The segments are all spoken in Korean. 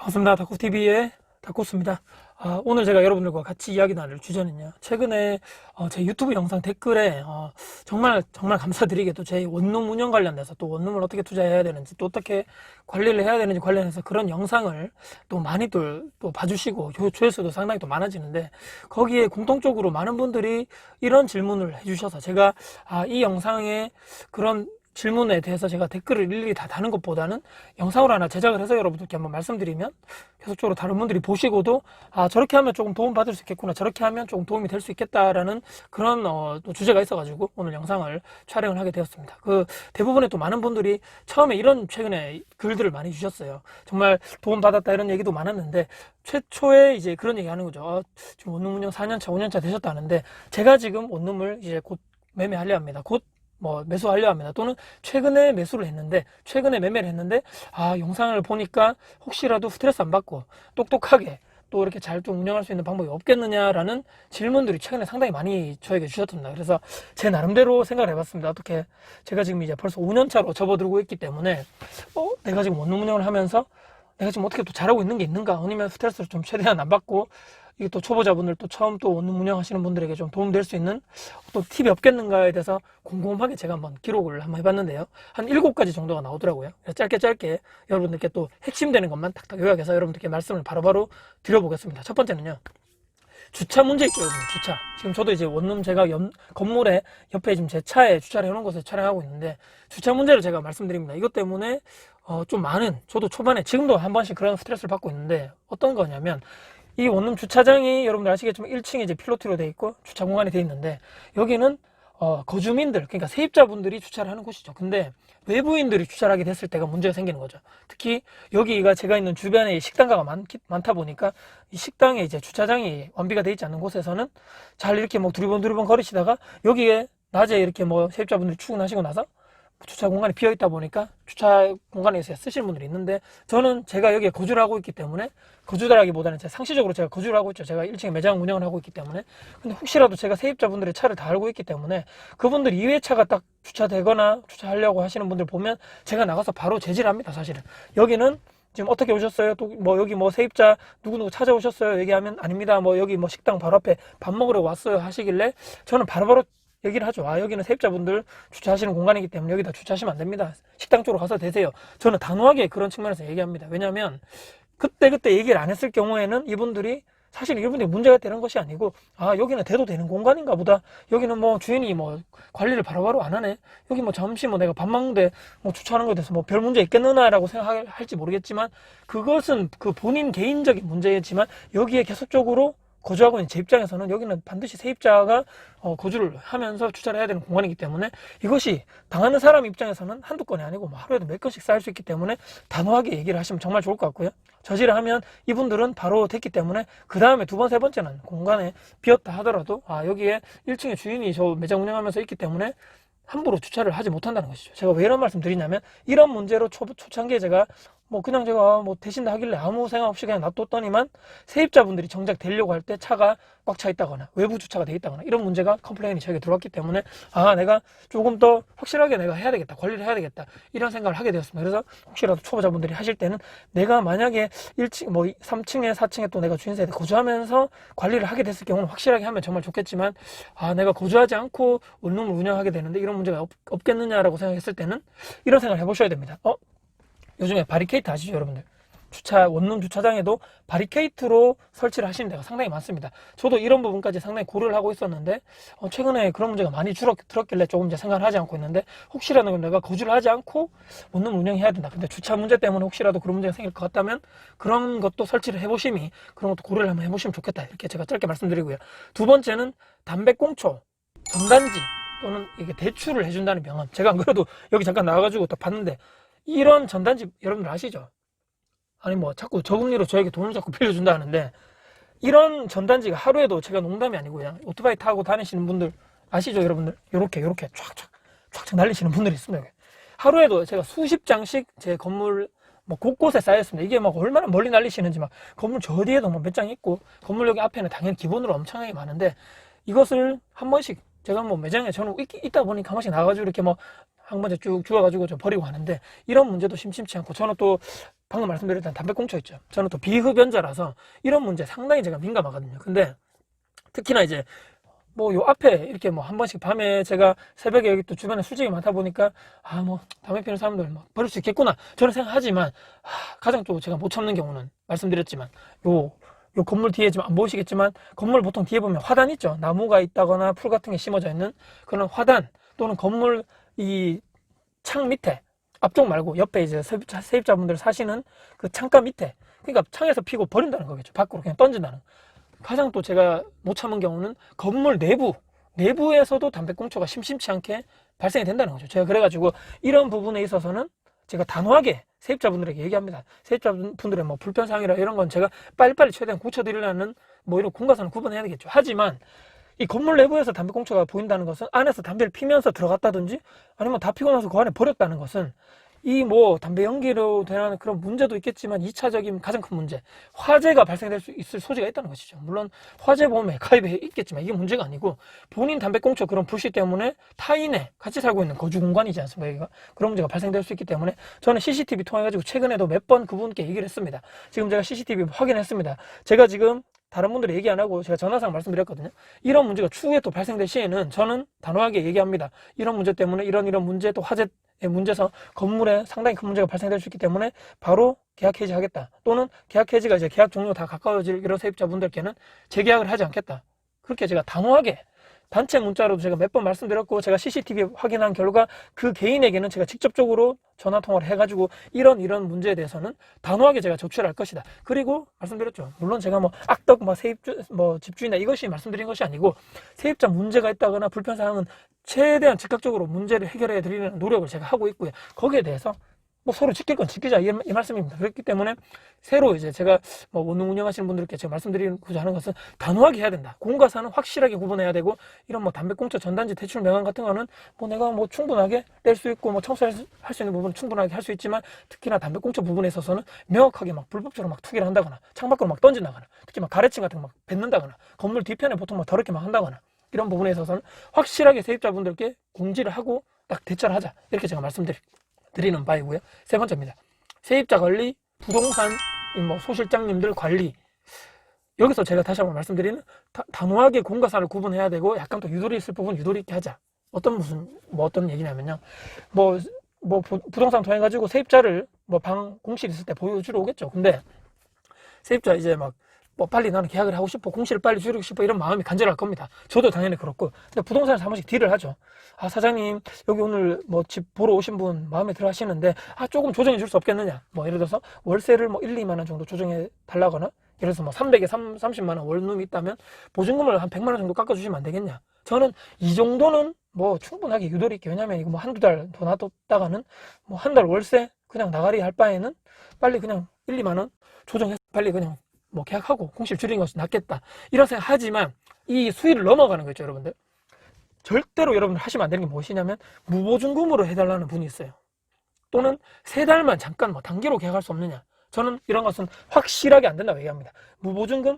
반갑습니다. 다쿠TV의 다쿠스입니다. 오늘 제가 여러분들과 같이 이야기 나눌 주제는요. 최근에 제 유튜브 영상 댓글에 정말 감사드리게도 제 원룸 운영 관련돼서 또 원룸을 어떻게 투자해야 되는지 또 어떻게 관리를 해야 되는지 관련해서 그런 영상을 또 많이들 또 봐주시고 조회수도 상당히 또 많아지는데, 거기에 공통적으로 많은 분들이 이런 질문을 해주셔서 제가 이 영상에 그런 질문에 대해서 제가 댓글을 일일이 다 다는 것보다는 영상을 하나 제작을 해서 여러분들께 한번 말씀드리면 계속적으로 다른 분들이 보시고도 저렇게 하면 조금 도움 받을 수 있겠구나, 저렇게 하면 조금 도움이 될 수 있겠다라는 그런 또 주제가 있어가지고 오늘 영상을 촬영을 하게 되었습니다. 그 대부분의 또 많은 분들이 처음에 이런 최근에 글들을 많이 주셨어요. 정말 도움 받았다 이런 얘기도 많았는데, 최초에 이제 그런 얘기 하는 거죠. 지금 원룸 운영 4년차 5년차 되셨다는데 제가 지금 원룸을 이제 곧 매매하려 합니다. 곧 매수하려 합니다. 또는 최근에 매수를 했는데, 최근에 매매를 했는데, 영상을 보니까 혹시라도 스트레스 안 받고 똑똑하게 또 이렇게 잘 좀 운영할 수 있는 방법이 없겠느냐라는 질문들이 최근에 상당히 많이 저에게 주셨습니다. 그래서 제 나름대로 생각을 해봤습니다. 어떻게 제가 지금 이제 벌써 5년차로 접어들고 있기 때문에, 내가 지금 원룸 운영을 하면서 내가 지금 어떻게 또 잘하고 있는 게 있는가, 아니면 스트레스를 좀 최대한 안 받고 이게 또 초보자분들, 또 처음 또 원룸 운영하시는 분들에게 좀 도움될 수 있는 어떤 팁이 없겠는가에 대해서 곰곰하게 제가 한번 기록을 한번 해봤는데요. 한 7가지 정도가 나오더라고요. 그래서 짧게 여러분들께 또 핵심되는 것만 탁탁 요약해서 여러분들께 말씀을 바로바로 드려보겠습니다. 첫 번째는요, 주차 문제 있죠, 여러분. 주차. 지금 저도 이제 원룸 제가 건물에 옆에 지금 제 차에 주차를 해놓은 곳에 촬영하고 있는데, 주차 문제를 제가 말씀드립니다. 이것 때문에 좀 많은, 저도 초반에 지금도 한 번씩 그런 스트레스를 받고 있는데, 어떤 거냐면, 이 원룸 주차장이 여러분들 아시겠지만 1층에 이제 필로티로 되어 있고 주차 공간이 되어 있는데, 여기는 거주민들, 그러니까 세입자분들이 주차를 하는 곳이죠. 근데 외부인들이 주차를 하게 됐을 때가 문제가 생기는 거죠. 특히 여기가 제가 있는 주변에 식당가가 많다 보니까 이 식당에 이제 주차장이 완비가 되어 있지 않는 곳에서는 잘 이렇게 두리번 거리시다가, 여기에 낮에 이렇게 세입자분들이 출근하시고 나서 주차 공간이 비어 있다 보니까 주차 공간에서 쓰시는 분들이 있는데, 저는 제가 여기에 거주를 하고 있기 때문에, 거주라기보다는 제가 상시적으로 제가 거주를 하고 있죠. 제가 1층에 매장 운영을 하고 있기 때문에. 근데 혹시라도 제가 세입자분들의 차를 다 알고 있기 때문에, 그분들이 이외 차가 딱 주차되거나 주차하려고 하시는 분들 보면 제가 나가서 바로 제지를 합니다. 사실은 여기는 지금 어떻게 오셨어요? 또 여기 세입자 누구누구 찾아오셨어요? 얘기하면 아닙니다. 여기 식당 바로 앞에 밥 먹으러 왔어요 하시길래, 저는 바로바로 얘기를 하죠. 여기는 세입자분들 주차하시는 공간이기 때문에 여기다 주차하시면 안 됩니다. 식당 쪽으로 가서 되세요. 저는 단호하게 그런 측면에서 얘기합니다. 왜냐하면 그때 얘기를 안 했을 경우에는 이분들이 사실 이분들이 문제가 되는 것이 아니고, 여기는 돼도 되는 공간인가 보다, 여기는 주인이 관리를 바로바로 안 하네, 여기 잠시 내가 밥 먹는데 주차하는 거에 대해서 별 문제 있겠느냐라고 생각할지 모르겠지만, 그것은 그 본인 개인적인 문제겠지만, 여기에 계속적으로 거주하고 있는 제 입장에서는 여기는 반드시 세입자가 거주를 하면서 주차를 해야 되는 공간이기 때문에, 이것이 당하는 사람 입장에서는 한두 건이 아니고 하루에도 몇 건씩 쌓일 수 있기 때문에 단호하게 얘기를 하시면 정말 좋을 것 같고요. 저지를 하면 이분들은 바로 됐기 때문에 그 다음에 두 번, 세 번째는 공간에 비었다 하더라도 여기에 1층에 주인이 저 매장 운영하면서 있기 때문에 함부로 주차를 하지 못한다는 것이죠. 제가 왜 이런 말씀 드리냐면, 이런 문제로 초창기에 제가 그냥 제가 대신다 하길래 아무 생각 없이 그냥 놔뒀더니만, 세입자분들이 정작 되려고 할 때 차가 꽉 차 있다거나 외부 주차가 돼 있다거나 이런 문제가 컴플레인이 저에게 들어왔기 때문에, 내가 조금 더 확실하게 내가 해야 되겠다, 관리를 해야 되겠다, 이런 생각을 하게 되었습니다. 그래서 혹시라도 초보자분들이 하실 때는, 내가 만약에 1층 3층에 4층에 또 내가 주인세에 거주하면서 관리를 하게 됐을 경우는 확실하게 하면 정말 좋겠지만, 내가 거주하지 않고 원룸을 운영하게 되는데 이런 문제가 없겠느냐라고 생각했을 때는 이런 생각을 해보셔야 됩니다. 요즘에 바리케이트 아시죠, 여러분들? 원룸 주차장에도 바리케이트로 설치를 하시는 데가 상당히 많습니다. 저도 이런 부분까지 상당히 고려를 하고 있었는데, 최근에 그런 문제가 많이 들었길래 조금 이제 생각을 하지 않고 있는데, 혹시라도 내가 거주를 하지 않고 원룸 운영해야 된다, 근데 주차 문제 때문에 혹시라도 그런 문제가 생길 것 같다면, 그런 것도 설치를 해보심이, 그런 것도 고려를 한번 해보시면 좋겠다, 이렇게 제가 짧게 말씀드리고요. 두 번째는 담배꽁초, 전단지, 또는 이게 대출을 해준다는 명함. 제가 안 그래도 여기 잠깐 나와가지고 딱 봤는데, 이런 전단지 여러분들 아시죠? 아니 자꾸 저금리로 저에게 돈을 자꾸 빌려준다 하는데, 이런 전단지가 하루에도, 제가 농담이 아니고요, 오토바이 타고 다니시는 분들 아시죠, 여러분들? 요렇게 촥촥 날리시는 분들이 있습니다. 하루에도 제가 수십 장씩 제 건물 곳곳에 쌓였습니다. 이게 얼마나 멀리 날리시는지, 건물 저 뒤에도 몇 장 있고, 건물 여기 앞에는 당연히 기본으로 엄청나게 많은데, 이것을 한 번씩 제가 매장에 저는 있다 보니까 한 번씩 나가가지고 이렇게 한 번에 쭉 주워가지고 좀 버리고 하는데, 이런 문제도 심심치 않고, 저는 또 방금 말씀드렸던 담배꽁초 있죠. 저는 또 비흡연자라서 이런 문제 상당히 제가 민감하거든요. 근데 특히나 이제 뭐 요 앞에 이렇게 뭐 한 번씩 밤에 제가 새벽에 여기 또 주변에 수직이 많다 보니까 아 뭐 담배 피우는 사람들 뭐 버릴 수 있겠구나 저는 생각하지만, 가장 또 제가 못 참는 경우는 말씀드렸지만 요 건물 뒤에 지금 안 보이시겠지만, 건물 보통 뒤에 보면 화단 있죠. 나무가 있다거나 풀 같은 게 심어져 있는 그런 화단, 또는 건물 이 창 밑에, 앞쪽 말고 옆에 이제 세입자분들 사시는 그 창가 밑에, 그러니까 창에서 피고 버린다는 거겠죠. 밖으로 그냥 던진다는. 가장 또 제가 못 참은 경우는 건물 내부에서도 담배꽁초가 심심치 않게 발생이 된다는 거죠. 제가 그래가지고 이런 부분에 있어서는 제가 단호하게 세입자분들에게 얘기합니다. 세입자분들의 뭐 불편사항이라 이런 건 제가 빨리빨리 최대한 고쳐드리려는 뭐 이런 공과사는 구분해야 되겠죠. 하지만 이 건물 내부에서 담배꽁초가 보인다는 것은, 안에서 담배를 피면서 들어갔다든지 아니면 다 피고 나서 그 안에 버렸다는 것은, 이 뭐 담배 연기로 되는 그런 문제도 있겠지만 2차적인 가장 큰 문제, 화재가 발생될 수 있을 소지가 있다는 것이죠. 물론 화재 보험에 가입해 있겠지만 이게 문제가 아니고, 본인 담배꽁초 그런 불씨 때문에 타인의 같이 살고 있는 거주 공간이지 않습니까? 여기가 그런 문제가 발생될 수 있기 때문에, 저는 CCTV 통해 가지고 최근에도 몇 번 그분께 얘기를 했습니다. 지금 제가 CCTV 확인했습니다. 제가 지금 다른 분들이 얘기 안 하고 제가 전화상 말씀드렸거든요. 이런 문제가 추후에 또 발생될 시에는 저는 단호하게 얘기합니다. 이런 문제 때문에 이런 문제, 또 화재 문제에서 건물에 상당히 큰 문제가 발생될 수 있기 때문에 바로 계약 해지하겠다, 또는 계약 해지가 이제 계약 종료 다 가까워질 이런 세입자분들께는 재계약을 하지 않겠다, 그렇게 제가 단호하게 단체 문자로도 제가 몇 번 말씀드렸고, 제가 CCTV 확인한 결과 그 개인에게는 제가 직접적으로 전화 통화를 해가지고 이런 문제에 대해서는 단호하게 제가 조치를 할 것이다. 그리고 말씀드렸죠. 물론 제가 뭐 악덕 집주인이나 이것이 말씀드린 것이 아니고, 세입자 문제가 있다거나 불편사항은 최대한 즉각적으로 문제를 해결해 드리는 노력을 제가 하고 있고요. 거기에 대해서 뭐 서로 지킬 건 지키자, 이 말씀입니다. 그렇기 때문에 새로 이제 제가 뭐 원룸 운영하시는 분들께 제가 말씀드리고자 하는 것은, 단호하게 해야 된다. 공과 사는 확실하게 구분해야 되고, 이런 뭐 담배꽁초 전단지 대출 명함 같은 거는 뭐 내가 뭐 충분하게 낼 수 있고, 뭐 청소할 수 있는 부분은 충분하게 할 수 있지만, 특히나 담배꽁초 부분에 있어서는 명확하게 막 불법적으로 막 투기를 한다거나 창밖으로 막 던진다거나, 특히 막 가래층 같은 거 막 뱉는다거나, 건물 뒤편에 보통 막 더럽게 막 한다거나, 이런 부분에 있어서는 확실하게 세입자분들께 공지를 하고 딱 대처를 하자, 이렇게 제가 말씀드리는 바이고요. 세 번째입니다. 세입자 관리, 부동산 뭐 소실장님들 관리. 여기서 제가 다시 한번 말씀드리는, 단호하게 공과사를 구분해야 되고, 약간 또 유도리 있을 부분 유도리 있게 하자. 어떤 얘기냐면요. 부동산 통해 가지고 세입자를 방 공실 있을 때 보여주러 오겠죠. 근데 세입자 이제 빨리 나는 계약을 하고 싶어, 공실을 빨리 줄이고 싶어, 이런 마음이 간절할 겁니다. 저도 당연히 그렇고. 근데 부동산에서 한 번씩 딜을 하죠. 아, 사장님, 여기 오늘 집 보러 오신 분 마음에 들어 하시는데, 조금 조정해 줄 수 없겠느냐. 예를 들어서 월세를 1, 2만 원 정도 조정해 달라거나, 예를 들어서 300에 30만 원 원룸이 있다면 보증금을 한 100만 원 정도 깎아주시면 안 되겠냐. 저는 이 정도는 충분하게 유도리 있게, 왜냐면 이거 한두 달 더 놔뒀다가는 한 달 월세 그냥 나가리 할 바에는 빨리 그냥 1, 2만 원 조정해서 빨리 그냥 계약하고 공실 줄이는 것이 낫겠다, 이런 생각 하지만, 이 수위를 넘어가는 거죠. 여러분들 절대로 여러분들 하시면 안 되는 게 무엇이냐면, 무보증금으로 해달라는 분이 있어요. 또는 3달만 잠깐 단기로 계약할 수 없느냐. 저는 이런 것은 확실하게 안 된다고 얘기합니다. 무보증금,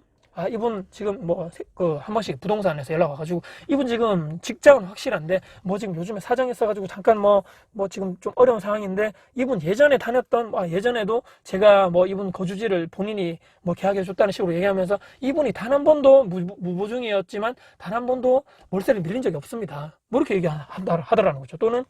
이분 지금 한 번씩 부동산에서 연락 와가지고, 이분 지금 직장은 확실한데 지금 요즘에 사정이 있어가지고 잠깐 지금 좀 어려운 상황인데, 이분 예전에 다녔던 예전에도 제가 이분 거주지를 본인이 계약해 줬다는 식으로 얘기하면서, 이분이 단 한 번도 무보증이었지만 단 한 번도 월세를 밀린 적이 없습니다. 이렇게 얘기하더라는 거죠. 또는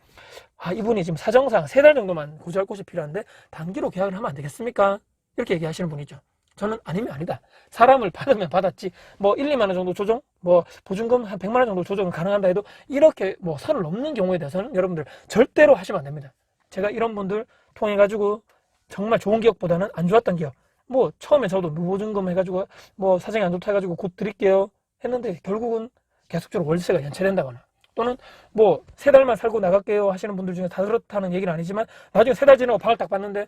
이분이 지금 사정상 3달 정도만 거주할 곳이 필요한데 단기로 계약을 하면 안 되겠습니까? 이렇게 얘기하시는 분이죠. 저는 아니면 아니다. 사람을 받으면 받았지, 1, 2만 원 정도 조정, 보증금 한 100만 원 정도 조정은 가능한다 해도, 이렇게 선을 넘는 경우에 대해서는 여러분들 절대로 하시면 안 됩니다. 제가 이런 분들 통해 가지고 정말 좋은 기억보다는 안 좋았던 기억, 처음에 저도 무보증금 해가지고 사정이 안 좋다 해가지고 곧 드릴게요 했는데, 결국은 계속적으로 월세가 연체된다거나, 또는 3달만 살고 나갈게요 하시는 분들 중에 다 그렇다는 얘기는 아니지만, 나중에 3달 지나고 방을 딱 봤는데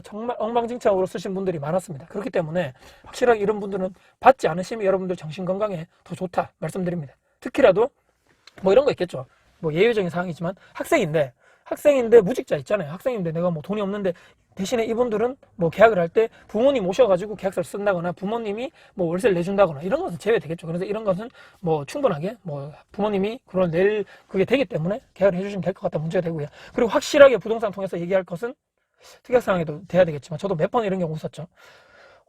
정말 엉망진창으로 쓰신 분들이 많았습니다. 그렇기 때문에 확실하게 이런 분들은 받지 않으시면 여러분들 정신건강에 더 좋다 말씀드립니다. 특히라도 이런 거 있겠죠. 예외적인 상황이지만, 학생인데 학생인데 무직자 있잖아요. 학생인데 내가 뭐 돈이 없는데 대신에 이분들은 뭐 계약을 할 때 부모님 오셔가지고 계약서를 쓴다거나 부모님이 뭐 월세를 내준다거나 이런 것은 제외되겠죠. 그래서 이런 것은 뭐 충분하게 뭐 부모님이 그걸 낼 그게 되기 때문에 계약을 해주시면 될 것 같다 문제가 되고요. 그리고 확실하게 부동산 통해서 얘기할 것은 특약상황에도 돼야 되겠지만 저도 몇 번 이런 경우 있었죠.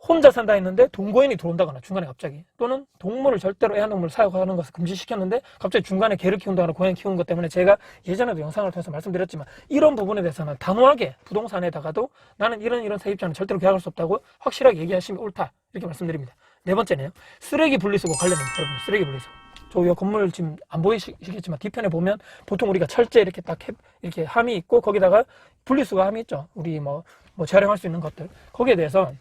혼자 산다 했는데 동거인이 들어온다거나 중간에 갑자기, 또는 동물을 절대로 애완동물을 사육하는 것을 금지시켰는데 갑자기 중간에 개를 키운다거나 고양이 키우는 것 때문에, 제가 예전에도 영상을 통해서 말씀드렸지만 이런 부분에 대해서는 단호하게 부동산에다가도 나는 이런 세입자는 절대로 계약할 수 없다고 확실하게 얘기하시면 옳다, 이렇게 말씀드립니다. 네 번째는요, 쓰레기 분리수거 관련된 여러분, 쓰레기 분리수거. 저 이 건물 지금 안 보이시겠지만 뒤편에 보면 보통 우리가 철제 이렇게 딱 이렇게 함이 있고 거기다가 분리수거 함이 있죠. 우리 뭐 재활용할 수 있는 것들, 거기에 대해서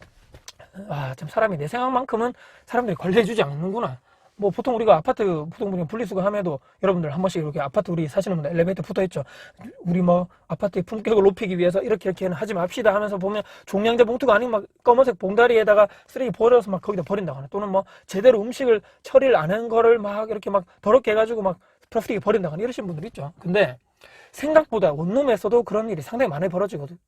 참 사람이 내 생각만큼은 사람들이 관리해주지 않는구나. 뭐 보통 우리가 아파트 보통 분리수거 함에도 여러분들 한 번씩 이렇게 아파트 우리 사시는 분들 엘리베이터 붙어있죠. 우리 뭐 아파트의 품격을 높이기 위해서 이렇게는 하지 맙시다 하면서 보면 종량제 봉투가 아닌 막 검은색 봉다리에다가 쓰레기 버려서 막 거기다 버린다거나, 또는 뭐 제대로 음식을 처리를 안 한 거를 막 이렇게 막 더럽게 해가지고 막 플라스틱에 버린다거나 이러신 분들 있죠. 근데 생각보다 원룸에서도 그런 일이 상당히 많이 벌어지거든.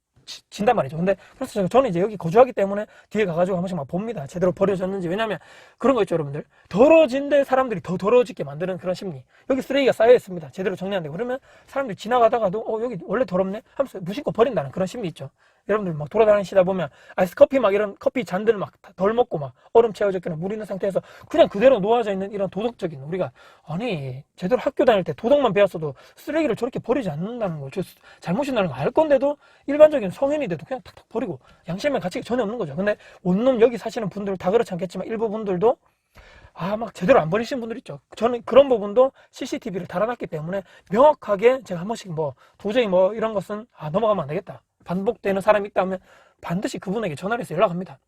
진단 말이죠. 근데 그래서 저는 이제 여기 거주하기 때문에 뒤에 가가지고 한 번씩 막 봅니다. 제대로 버려졌는지. 왜냐면 그런 거 있죠, 여러분들. 더러워진데 사람들이 더 더러워지게 만드는 그런 심리. 여기 쓰레기가 쌓여 있습니다. 제대로 정리 안 되고. 그러면 사람들이 지나가다가도 여기 원래 더럽네 하면서 무심코 버린다는 그런 심리 있죠. 여러분들 막 돌아다니시다 보면 아이스 커피 막 이런 커피 잔들 막 덜 먹고 막 얼음 채워졌거나 물 있는 상태에서 그냥 그대로 놓아져 있는 이런 도덕적인, 우리가 아니 제대로 학교 다닐 때 도덕만 배웠어도 쓰레기를 저렇게 버리지 않는다는 거, 저 잘못이라는 거 알 건데도 일반적인 성인이 돼도 그냥 탁탁 버리고 양심의 가치가 전혀 없는 거죠. 근데 원룸 여기 사시는 분들 다 그렇지 않겠지만 일부 분들도 막 제대로 안 버리시는 분들 있죠. 저는 그런 부분도 CCTV를 달아놨기 때문에 명확하게 제가 한 번씩 도저히 이런 것은 넘어가면 안 되겠다, 반복되는 사람이 있다면 반드시 그분에게 전화를 해서 연락합니다.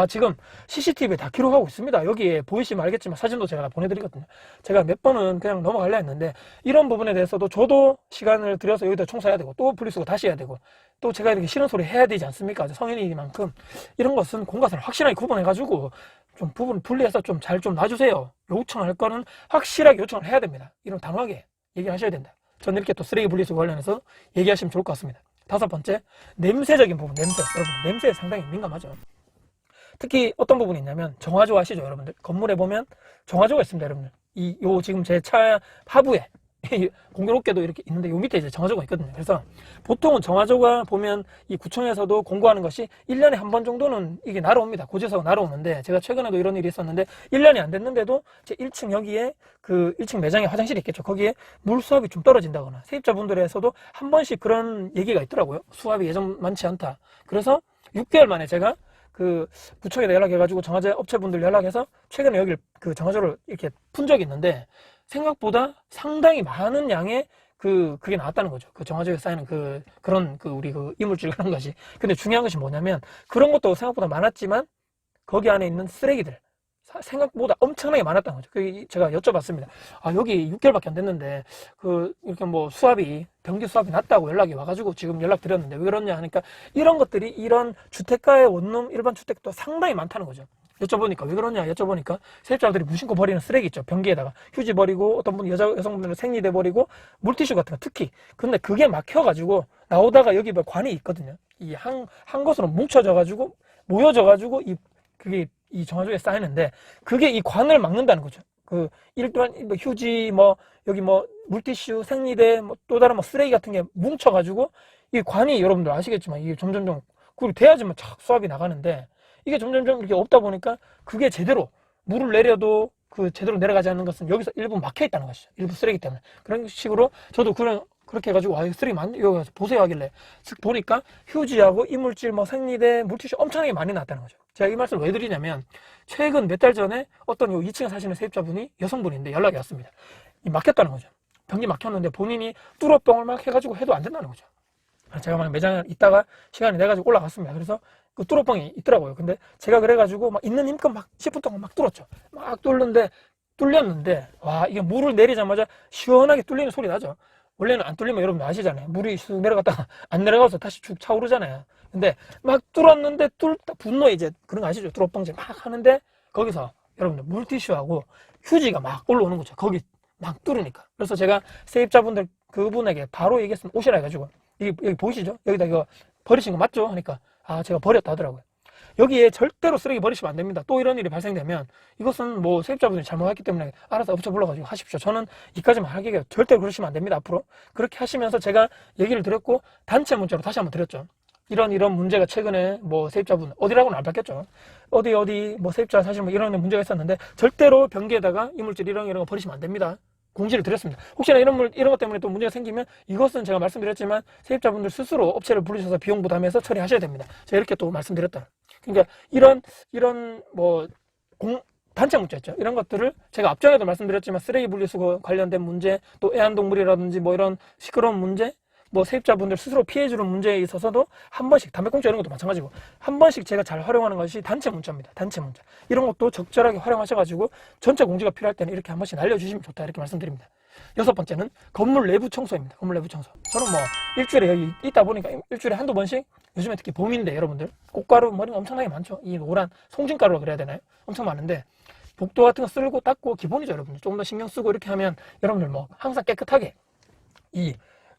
지금 CCTV에 다 기록하고 있습니다. 여기에 보이시면 알겠지만 사진도 제가 보내드리거든요. 제가 몇 번은 그냥 넘어가려 했는데 이런 부분에 대해서도 저도 시간을 들여서 여기다 청소해야 되고 또 분리수거 다시 해야 되고 또 제가 이렇게 싫은 소리 해야 되지 않습니까? 성인이니만큼 이런 것은 공과사를 확실하게 구분해가지고 좀 부분 분리해서 좀 잘 좀 놔주세요. 요청할 거는 확실하게 요청을 해야 됩니다. 이런 단호하게 얘기하셔야 된다. 저는 이렇게 또 쓰레기 분리수거 관련해서 얘기하시면 좋을 것 같습니다. 다섯 번째, 냄새적인 부분, 냄새. 여러분, 냄새에 상당히 민감하죠. 특히 어떤 부분이 있냐면 정화조 아시죠, 여러분들? 건물에 보면 정화조가 있습니다, 여러분들. 지금 제 차 하부에 공교롭게도 이렇게 있는데 요 밑에 이제 정화조가 있거든요. 그래서 보통은 정화조가 보면 이 구청에서도 공고하는 것이 1년에 한 번 정도는 이게 날아옵니다. 고지서가 날아오는데, 제가 최근에도 이런 일이 있었는데 1년이 안 됐는데도 제 1층 여기에 1층 매장에 화장실이 있겠죠. 거기에 물 수압이 좀 떨어진다거나 세입자분들에서도 한 번씩 그런 얘기가 있더라고요. 수압이 예전만치 않다. 그래서 6개월 만에 제가 구청에 연락해가지고 정화제 업체분들 연락해서 최근에 여기를 정화조를 이렇게 푼 적이 있는데 생각보다 상당히 많은 양의 그게 나왔다는 거죠. 정화조에 쌓이는 우리 이물질 그런 것이. 근데 중요한 것이 뭐냐면 그런 것도 생각보다 많았지만 거기 안에 있는 쓰레기들 생각보다 엄청나게 많았다는 거죠. 제가 여쭤봤습니다. 여기 6개월밖에 안 됐는데 이렇게 변기 수압이 낮다고 연락이 와가지고 지금 연락드렸는데 왜 그러냐 하니까 이런 것들이 이런 주택가의 원룸 일반 주택도 상당히 많다는 거죠. 여쭤보니까 왜 그러냐 여쭤보니까 세입자들이 무심코 버리는 쓰레기 있죠. 변기에다가 휴지 버리고 어떤 분 여성분들은 생리대 버리고 물티슈 같은 거 특히. 근데 그게 막혀가지고 나오다가 여기 관이 있거든요. 이 한 곳으로 뭉쳐져가지고 모여져가지고 그게 이 정화조에 쌓이는데 그게 이 관을 막는다는 거죠. 일반 휴지 여기 물티슈 생리대 또 다른 쓰레기 같은 게 뭉쳐가지고 이 관이 여러분들 아시겠지만 이게 점점점 돼야지만 착 수압이 나가는데 이게 점점점 이렇게 없다 보니까 그게 제대로 물을 내려도 제대로 내려가지 않는 것은 여기서 일부 막혀 있다는 것이죠. 일부 쓰레기 때문에. 그런 식으로 저도 그렇게 해가지고 쓰레기 많이 여기 가서 보세요 하길래 쓱 보니까 휴지하고 이물질 생리대 물티슈 엄청나게 많이 나왔다는 거죠. 제가 이 말씀을 왜 드리냐면 최근 몇 달 전에 어떤 2층에 사시는 세입자분이 여성분인데 연락이 왔습니다. 막혔다는 거죠. 변기 막혔는데 본인이 뚫어뻥을 막 해가지고 해도 안 된다는 거죠. 제가 막 매장에 있다가 시간이 돼가지고 올라갔습니다. 그래서 뚫어뻥이 있더라고요. 근데 제가 그래가지고 있는 힘껏 10분 동안 뚫었죠. 뚫렸는데 이게 물을 내리자마자 시원하게 뚫리는 소리 나죠. 원래는 안 뚫리면 여러분 아시잖아요. 물이 쑥 내려갔다가 안 내려가서 다시 쭉 차오르잖아요. 근데 막 뚫었는데 분노에 이제 그런 거 아시죠? 뚫어뻥질 막 하는데 거기서 여러분들 물티슈하고 휴지가 막 올라오는 거죠. 거기 막 뚫으니까. 그래서 제가 세입자분들 그분에게 바로 얘기했으면 오시라 해가지고 여기 보이시죠? 여기다 이거 버리신 거 맞죠? 하니까 제가 버렸다 하더라고요. 여기에 절대로 쓰레기 버리시면 안 됩니다. 또 이런 일이 발생되면 이것은 뭐 세입자분들이 잘못했기 때문에 알아서 업체 불러가지고 하십시오. 저는 이까지만 하기가 절대로 그러시면 안 됩니다. 앞으로 그렇게 하시면서 제가 얘기를 드렸고 단체 문자로 다시 한번 드렸죠. 이런 문제가 최근에 뭐 세입자분 어디라고는 안 밝혔죠. 어디 뭐 세입자 사실 뭐 이런 문제가 있었는데 절대로 변기에다가 이물질 이런 거 버리시면 안 됩니다. 공지를 드렸습니다. 혹시나 이런 것 때문에 또 문제가 생기면 이것은 제가 말씀드렸지만 세입자분들 스스로 업체를 부르셔서 비용 부담해서 처리하셔야 됩니다. 제가 이렇게 또 말씀드렸다. 그러니까 이런 뭐 단체 문자 있죠. 이런 것들을 제가 앞전에도 말씀드렸지만 쓰레기 분리수거 관련된 문제, 또 애완동물이라든지 뭐 이런 시끄러운 문제, 뭐 세입자분들 스스로 피해주는 문제에 있어서도 한 번씩, 담배꽁초 이런 것도 마찬가지고 한 번씩 제가 잘 활용하는 것이 단체 문자입니다. 단체 문자. 이런 것도 적절하게 활용하셔가지고 전체 공지가 필요할 때는 이렇게 한 번씩 날려주시면 좋다 이렇게 말씀드립니다. 6번째는 건물 내부 청소입니다. 건물 내부 청소. 저는 뭐 일주일에 여기 있다 보니까 일주일에 한두 번씩, 요즘에 특히 봄인데 여러분들 꽃가루 머리가 엄청나게 많죠. 이 노란 송진가루라 그래야 되나요? 엄청 많은데 복도 같은 거 쓸고 닦고 기본이죠. 여러분들 조금 더 신경 쓰고 이렇게 하면 여러분들 뭐 항상 깨끗하게, 이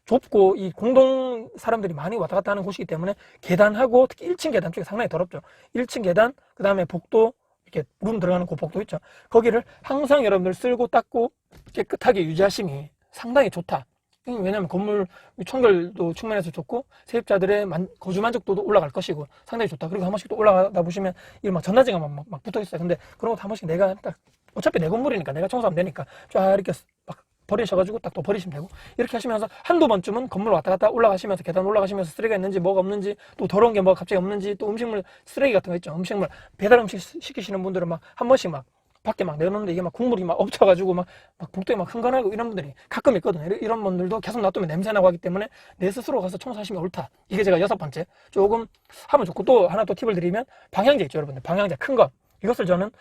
좁고 이 공동 사람들이 많이 왔다 갔다 하는 곳이기 때문에 계단하고 특히 1층 계단 쪽이 상당히 더럽죠. 1층 계단, 그 다음에 복도, 이렇게 룸 들어가는 그 복도 있죠. 거기를 항상 여러분들 쓸고 닦고 깨끗하게 유지하심이 상당히 좋다. 왜냐하면 건물 청결도 측면에서 좋고 세입자들의 거주 만족도도 올라갈 것이고 상당히 좋다. 그리고 한 번씩 또 올라가다 보시면 이 막 전단지가 막 붙어 있어요. 근데 그런 것도 한 번씩 내가 딱 어차피 내 건물이니까 내가 청소하면 되니까 쫙 이렇게 막 버리셔가지고 딱 또 버리시면 되고, 이렇게 하시면서 한두 번쯤은 건물 왔다 갔다 올라가시면서 계단 올라가시면서 쓰레기가 있는지 뭐가 없는지, 또 더러운 게 뭐가 갑자기 없는지, 또 음식물 쓰레기 같은 거 있죠. 음식물 배달 음식 시키시는 분들은 막 한 번씩 막 밖에 막 내놓는데 이게 막 국물이 막 엎쳐가지고 막 복도에 막 흥건하고 이런 분들이 가끔 있거든요. 이런 분들도 계속 놔두면 냄새나고 하기 때문에 내 스스로 가서 청소하시면 옳다. 이게 제가 6번째 조금 하면 좋고, 또 하나 또 팁을 드리면 방향제 있죠. 여러분들 방향제 큰 거, 이것을 저는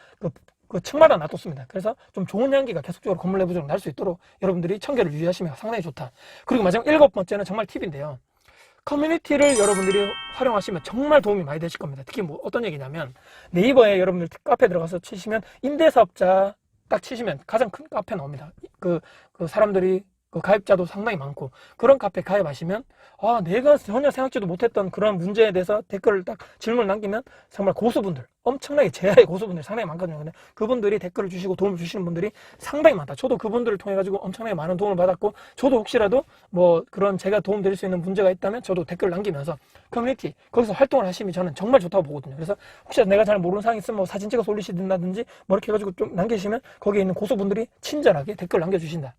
그 층마다 놔뒀습니다. 그래서 좀 좋은 향기가 계속적으로 건물 내부적으로 날 수 있도록 여러분들이 청결을 유지하시면 상당히 좋다. 그리고 마지막 7번째는 정말 팁인데요. 커뮤니티를 여러분들이 활용하시면 정말 도움이 많이 되실 겁니다. 특히 뭐 어떤 얘기냐면 네이버에 여러분들 카페 들어가서 치시면 임대사업자 딱 치시면 가장 큰 카페 나옵니다. 그 사람들이 그 가입자도 상당히 많고, 그런 카페 가입하시면 내가 전혀 생각지도 못했던 그런 문제에 대해서 댓글을 딱 질문을 남기면 정말 고수분들, 엄청나게 제야의 고수분들이 상당히 많거든요. 근데 그분들이 댓글을 주시고 도움을 주시는 분들이 상당히 많다. 저도 그분들을 통해 가지고 엄청나게 많은 도움을 받았고, 저도 혹시라도 뭐 그런 제가 도움 드릴 수 있는 문제가 있다면 저도 댓글을 남기면서 커뮤니티 거기서 활동을 하시면 저는 정말 좋다고 보거든요. 그래서 혹시 내가 잘 모르는 사항이 있으면 뭐 사진 찍어서 올리시든다든지 뭐 이렇게 해가지고 좀 남기시면 거기에 있는 고수분들이 친절하게 댓글 남겨주신다.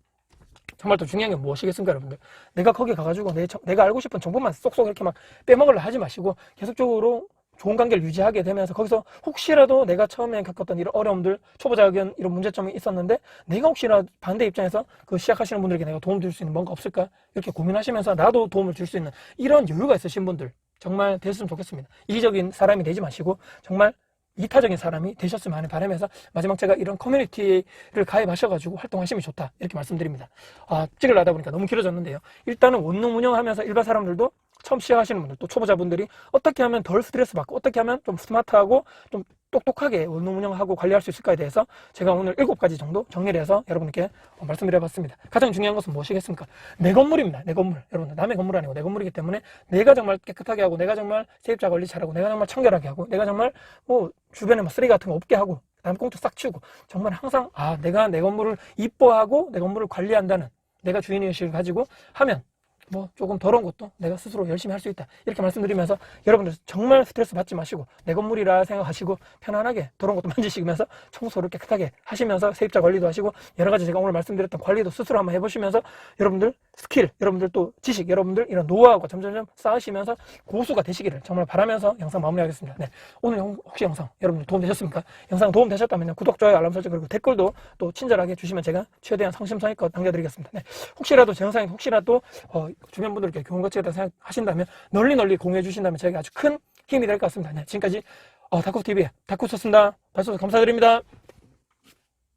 정말 또 중요한 게 무엇이겠습니까, 여러분들? 내가 거기 가가지고 내가 알고 싶은 정보만 쏙쏙 이렇게 막 빼먹으려 하지 마시고 계속적으로 좋은 관계를 유지하게 되면서 거기서 혹시라도 내가 처음에 겪었던 이런 어려움들, 초보자 의견 이런 문제점이 있었는데 내가 혹시나 반대 입장에서 그 시작하시는 분들에게 내가 도움 줄 수 있는 뭔가 없을까? 이렇게 고민하시면서 나도 도움을 줄 수 있는 이런 여유가 있으신 분들 정말 됐으면 좋겠습니다. 이기적인 사람이 되지 마시고 정말 이타적인 사람이 되셨으면 하는 바람에서 마지막 제가 이런 커뮤니티를 가입하셔가지고 활동하시면 좋다 이렇게 말씀드립니다. 찍으려 하다 보니까 너무 길어졌는데요. 일단은 원룸 운영하면서 일반 사람들도 처음 시작하시는 분들, 또 초보자분들이 어떻게 하면 덜 스트레스 받고 어떻게 하면 좀 스마트하고 좀 똑똑하게 원룸 운영하고 관리할 수 있을까에 대해서 제가 오늘 7가지 정도 정리를 해서 여러분께 말씀드려봤습니다. 가장 중요한 것은 무엇이겠습니까? 내 건물입니다. 내 건물. 여러분들 남의 건물 아니고 내 건물이기 때문에 내가 정말 깨끗하게 하고, 내가 정말 세입자 관리 잘하고, 내가 정말 청결하게 하고, 내가 정말 뭐 주변에 뭐 쓰레기 같은 거 없게 하고, 담배꽁초 싹 치우고, 정말 항상 내가 내 건물을 이뻐하고 내 건물을 관리한다는 내가 주인의식을 가지고 하면 뭐 조금 더러운 것도 내가 스스로 열심히 할 수 있다 이렇게 말씀드리면서, 여러분들 정말 스트레스 받지 마시고 내 건물이라 생각하시고 편안하게 더러운 것도 만지시면서 청소를 깨끗하게 하시면서 세입자 관리도 하시고 여러 가지 제가 오늘 말씀드렸던 관리도 스스로 한번 해보시면서 여러분들 스킬, 여러분들 또 지식, 여러분들 이런 노하우가 점점점 쌓으시면서 고수가 되시기를 정말 바라면서 영상 마무리하겠습니다. 네, 오늘 혹시 영상 여러분들 도움 되셨습니까? 영상 도움 되셨다면 구독, 좋아요, 알람 설정, 그리고 댓글도 또 친절하게 주시면 제가 최대한 성심성의껏 남겨드리겠습니다. 네, 혹시라도 제 영상이 혹시라도 주변 분들께 좋은 것에 대해서 생각하신다면 널리 공유해 주신다면 저에게 아주 큰 힘이 될 것 같습니다. 네, 지금까지 다쿠TV의 다쿠였습니다. 봐주셔서 감사드립니다.